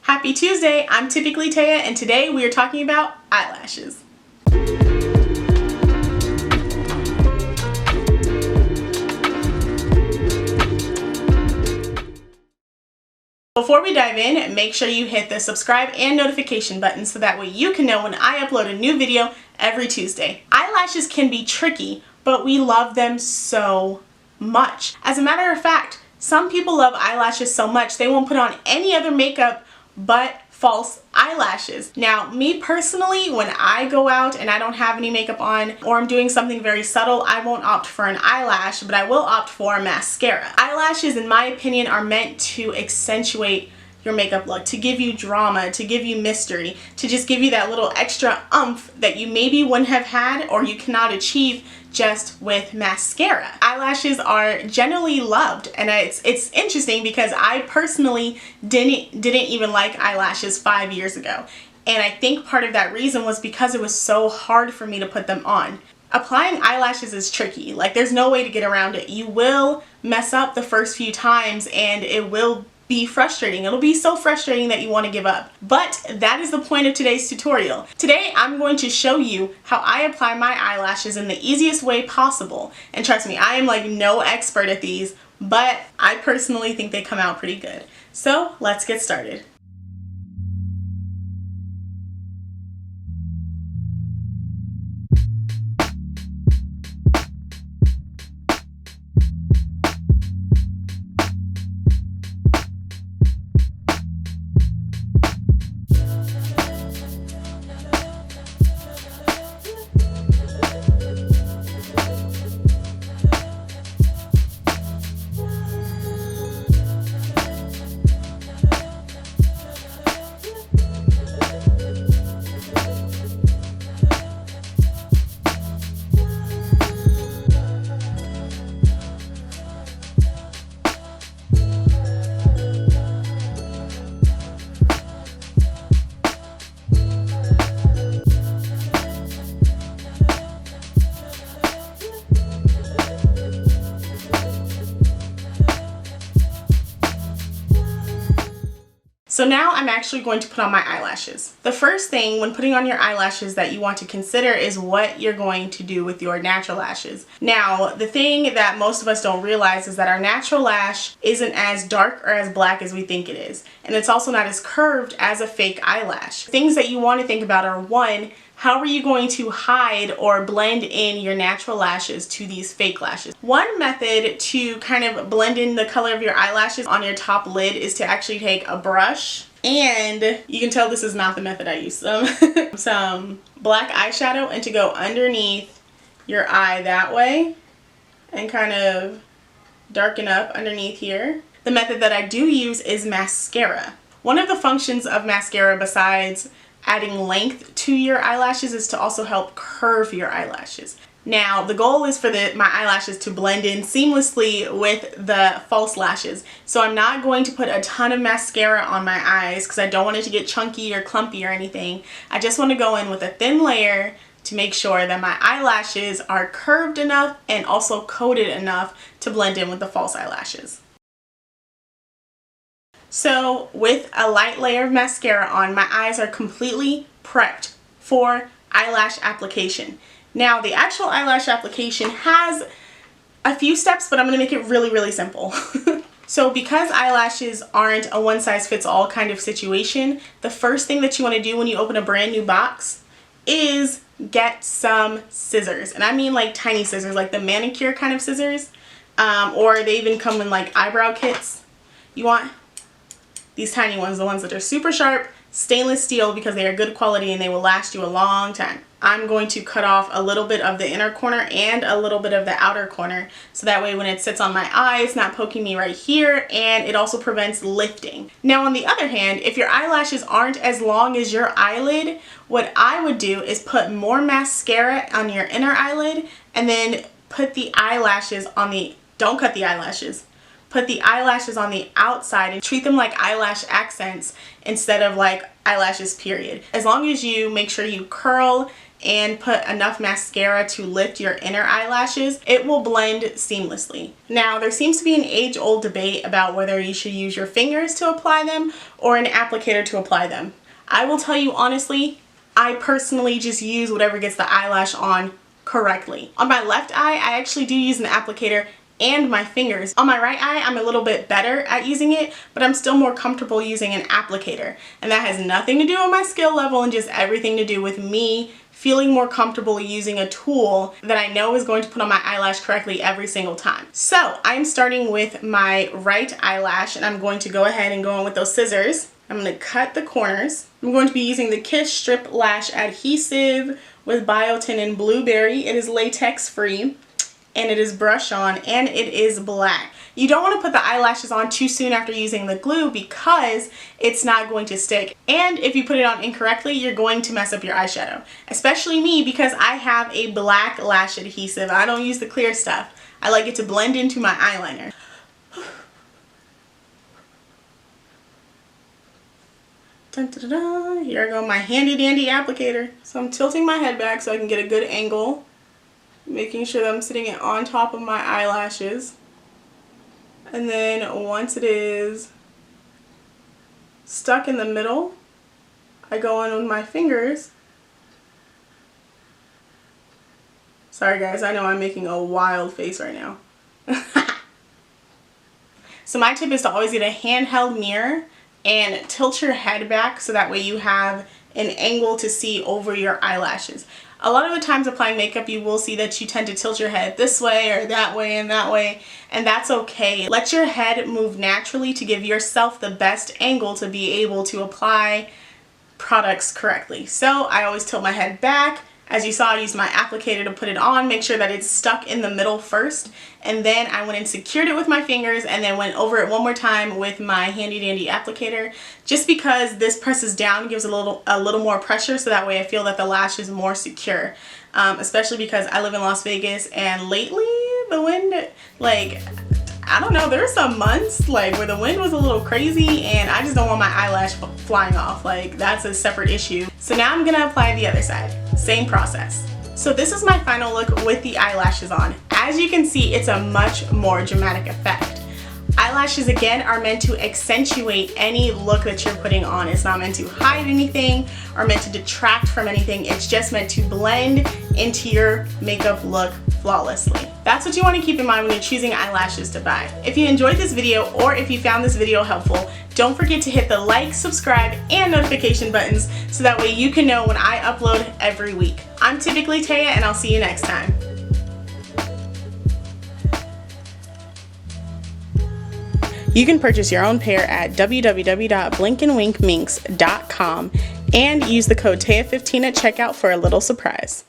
Happy Tuesday, I'm TypicallyTaya and today we are talking about eyelashes. Before we dive in, make sure you hit the subscribe and notification button so that way you can know when I upload a new video every Tuesday. Eyelashes can be tricky, but we love them so much. As a matter of fact, some people love eyelashes so much they won't put on any other makeup but false eyelashes. Now, me personally, when I go out and I don't have any makeup on or I'm doing something very subtle, I won't opt for an eyelash, but I will opt for a mascara. Eyelashes, in my opinion, are meant to accentuate your makeup look, to give you drama, to give you mystery, to just give you that little extra oomph that you maybe wouldn't have had or you cannot achieve just with mascara. Eyelashes are generally loved, and it's interesting because I personally didn't even like eyelashes 5 years ago, and I think part of that reason was because it was so hard for me to put them on. Applying eyelashes is tricky. Like, there's no way to get around it. You will mess up the first few times and it will be frustrating. It'll be so frustrating that you want to give up. But that is the point of today's tutorial. Today I'm going to show you how I apply my eyelashes in the easiest way possible. And trust me, I am like no expert at these, but I personally think they come out pretty good. So let's get started. So now I'm actually going to put on my eyelashes. The first thing when putting on your eyelashes that you want to consider is what you're going to do with your natural lashes. Now, the thing that most of us don't realize is that our natural lash isn't as dark or as black as we think it is. And it's also not as curved as a fake eyelash. Things that you want to think about are, one, how are you going to hide or blend in your natural lashes to these fake lashes? One method to kind of blend in the color of your eyelashes on your top lid is to actually take a brush, and you can tell this is not the method I use, some black eyeshadow, and to go underneath your eye that way and kind of darken up underneath here. The method that I do use is mascara. One of the functions of mascara, besides adding length to your eyelashes, is to also help curve your eyelashes. Now, the goal is for my eyelashes to blend in seamlessly with the false lashes. So I'm not going to put a ton of mascara on my eyes because I don't want it to get chunky or clumpy or anything. I just want to go in with a thin layer to make sure that my eyelashes are curved enough and also coated enough to blend in with the false eyelashes. So with a light layer of mascara on, my eyes are completely prepped for eyelash application. Now, the actual eyelash application has a few steps, but I'm going to make it really, really simple. So because eyelashes aren't a one-size-fits-all kind of situation, the first thing that you want to do when you open a brand new box is get some scissors. And I mean like tiny scissors, like the manicure kind of scissors, or they even come in like eyebrow kits. You want these tiny ones, the ones that are super sharp, stainless steel, because they are good quality and they will last you a long time. I'm going to cut off a little bit of the inner corner and a little bit of the outer corner, so that way when it sits on my eye, it's not poking me right here, and it also prevents lifting. Now, on the other hand, if your eyelashes aren't as long as your eyelid, what I would do is put more mascara on your inner eyelid and then put the eyelashes on the, don't cut the eyelashes, put the eyelashes on the outside and treat them like eyelash accents instead of like eyelashes period. As long as you make sure you curl and put enough mascara to lift your inner eyelashes, it will blend seamlessly. Now, there seems to be an age-old debate about whether you should use your fingers to apply them or an applicator to apply them. I will tell you honestly, I personally just use whatever gets the eyelash on correctly. On my left eye, I actually do use an applicator and my fingers. On my right eye, I'm a little bit better at using it, but I'm still more comfortable using an applicator. And that has nothing to do with my skill level and just everything to do with me feeling more comfortable using a tool that I know is going to put on my eyelash correctly every single time. So I'm starting with my right eyelash, and I'm going to go ahead and go in with those scissors. I'm going to cut the corners. I'm going to be using the Kiss Strip Lash Adhesive with biotin and blueberry. It is latex free and it is brush on and it is black. You don't want to put the eyelashes on too soon after using the glue because it's not going to stick. And if you put it on incorrectly, you're going to mess up your eyeshadow. Especially me, because I have a black lash adhesive. I don't use the clear stuff. I like it to blend into my eyeliner. Dun, dun, dun, dun. Here I go, my handy dandy applicator. So I'm tilting my head back so I can get a good angle, making sure that I'm sitting it on top of my eyelashes. And then once it is stuck in the middle, I go in with my fingers. Sorry guys, I know I'm making a wild face right now. So my tip is to always get a handheld mirror and tilt your head back so that way you have an angle to see over your eyelashes. A lot of the times applying makeup, you will see that you tend to tilt your head this way or that way and that way, and that's okay. Let your head move naturally to give yourself the best angle to be able to apply products correctly. So I always tilt my head back. As you saw, I used my applicator to put it on, make sure that it's stuck in the middle first, and then I went and secured it with my fingers and then went over it one more time with my handy dandy applicator, just because this presses down, gives a little more pressure, so that way I feel that the lash is more secure. Especially because I live in Las Vegas and lately the wind, like, I don't know, there were some months like where the wind was a little crazy and I just don't want my eyelash flying off. Like, that's a separate issue. So now I'm gonna apply the other side. Same process. So this is my final look with the eyelashes on. As you can see, it's a much more dramatic effect. Eyelashes, again, are meant to accentuate any look that you're putting on. It's not meant to hide anything or meant to detract from anything. It's just meant to blend into your makeup look flawlessly. That's what you want to keep in mind when you're choosing eyelashes to buy. If you enjoyed this video or if you found this video helpful, don't forget to hit the like, subscribe, and notification buttons so that way you can know when I upload every week. I'm TypicallyTaya, and I'll see you next time. You can purchase your own pair at www.blinkandwinkminks.com and use the code TAYA15 at checkout for a little surprise.